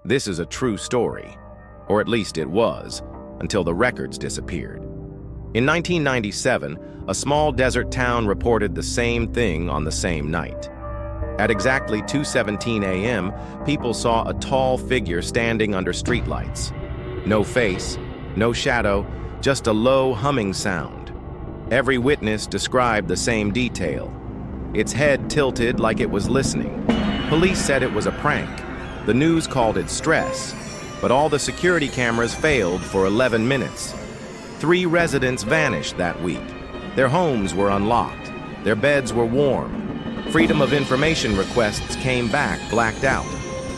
This is a true story, or at least it was, until the records disappeared. In 1997, a small desert town reported the same thing on the same night. At exactly 2:17 a.m., people saw a tall figure standing under streetlights. No face, no shadow, just a low humming sound. Every witness described the same detail. Its head tilted like it was listening. Police said it was a prank. The news called it stress, but all the security cameras failed for 11 minutes. 3 residents vanished that week. Their homes were unlocked. Their beds were warm. Freedom of information requests came back blacked out.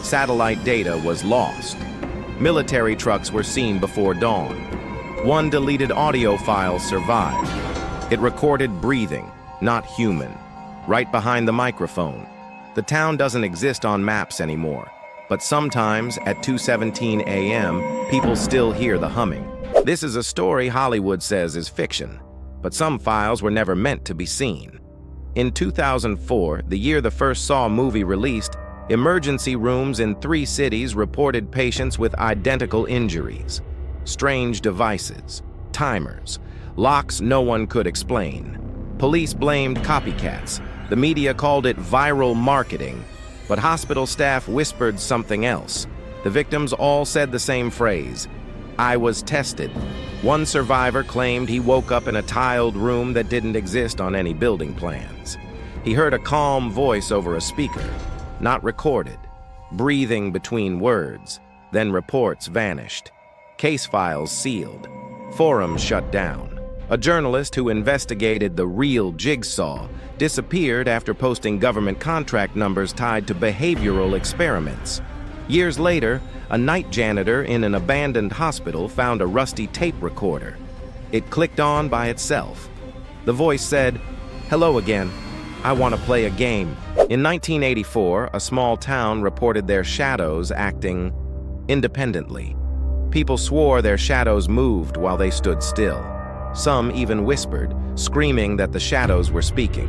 Satellite data was lost. Military trucks were seen before dawn. 1 deleted audio file survived. It recorded breathing, not human, right behind the microphone. The town doesn't exist on maps anymore, but sometimes at 2:17 a.m., people still hear the humming. This is a story Hollywood says is fiction, but some files were never meant to be seen. In 2004, the year the first Saw movie released, emergency rooms in 3 cities reported patients with identical injuries. Strange devices, timers, locks no one could explain. Police blamed copycats. The media called it viral marketing, but hospital staff whispered something else. The victims all said the same phrase: "I was tested." One survivor claimed he woke up in a tiled room that didn't exist on any building plans. He heard a calm voice over a speaker, not recorded, breathing between words. Then reports vanished. Case files sealed. Forums shut down. A journalist who investigated the real jigsaw disappeared after posting government contract numbers tied to behavioral experiments. Years later, a night janitor in an abandoned hospital found a rusty tape recorder. It clicked on by itself. The voice said, "Hello again. I want to play a game." In 1984, a small town reported their shadows acting independently. People swore their shadows moved while they stood still. Some even whispered, screaming that the shadows were speaking.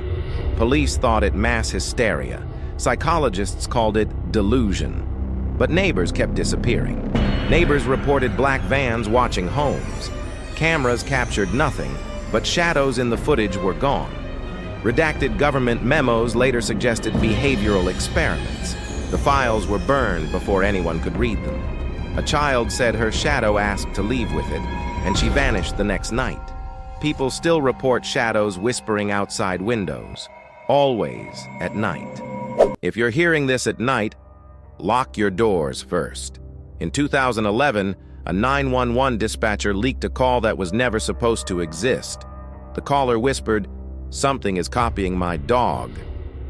Police thought it mass hysteria. Psychologists called it delusion. But neighbors kept disappearing. Neighbors reported black vans watching homes. Cameras captured nothing, but shadows in the footage were gone. Redacted government memos later suggested behavioral experiments. The files were burned before anyone could read them. A child said her shadow asked to leave with it, and she vanished the next night. People still report shadows whispering outside windows, always at night. If you're hearing this at night, lock your doors first. In 2011, a 911 dispatcher leaked a call that was never supposed to exist. The caller whispered, "Something is copying my dog,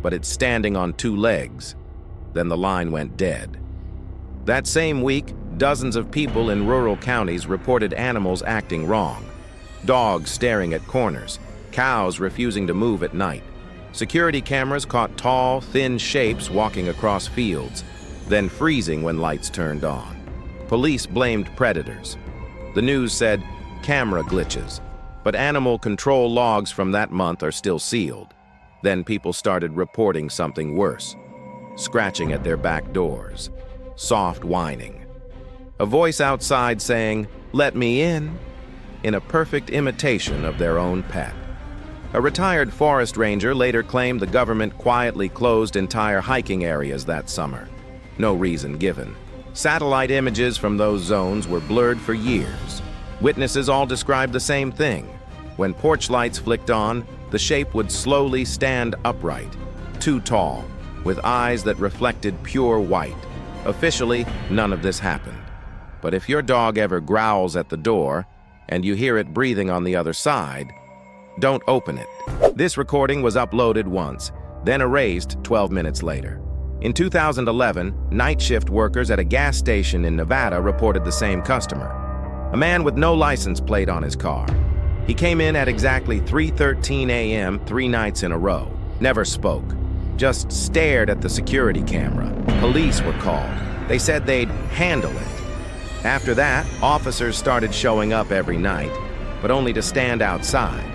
but it's standing on 2 legs." Then the line went dead. That same week, dozens of people in rural counties reported animals acting wrong. Dogs staring at corners, cows refusing to move at night. Security cameras caught tall, thin shapes walking across fields, then freezing when lights turned on. Police blamed predators. The news said camera glitches, but animal control logs from that month are still sealed. Then people started reporting something worse: scratching at their back doors, soft whining. A voice outside saying, "Let me in a perfect imitation of their own pet. A retired forest ranger later claimed the government quietly closed entire hiking areas that summer. No reason given. Satellite images from those zones were blurred for years. Witnesses all described the same thing. When porch lights flicked on, the shape would slowly stand upright, too tall, with eyes that reflected pure white. Officially, none of this happened. But if your dog ever growls at the door and you hear it breathing on the other side, don't open it. This recording was uploaded once, then erased 12 minutes later. In 2011, night shift workers at a gas station in Nevada reported the same customer. A man with no license plate on his car. He came in at exactly 3:13 a.m. 3 nights in a row. Never spoke. Just stared at the security camera. Police were called. They said they'd handle it. After that, officers started showing up every night, but only to stand outside,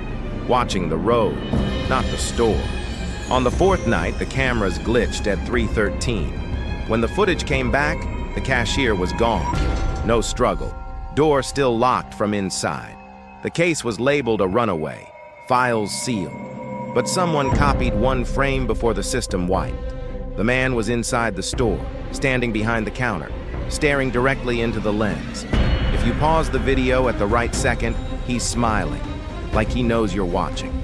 watching the road, not the store. On the 4th night, the cameras glitched at 3:13. When the footage came back, The cashier was gone. No struggle. Door still locked from inside. The case was labeled a runaway, files sealed. But someone copied one frame before the system wiped. The man was inside the store, standing behind the counter, staring directly into the lens. If you pause the video at the right second, he's smiling, like he knows you're watching.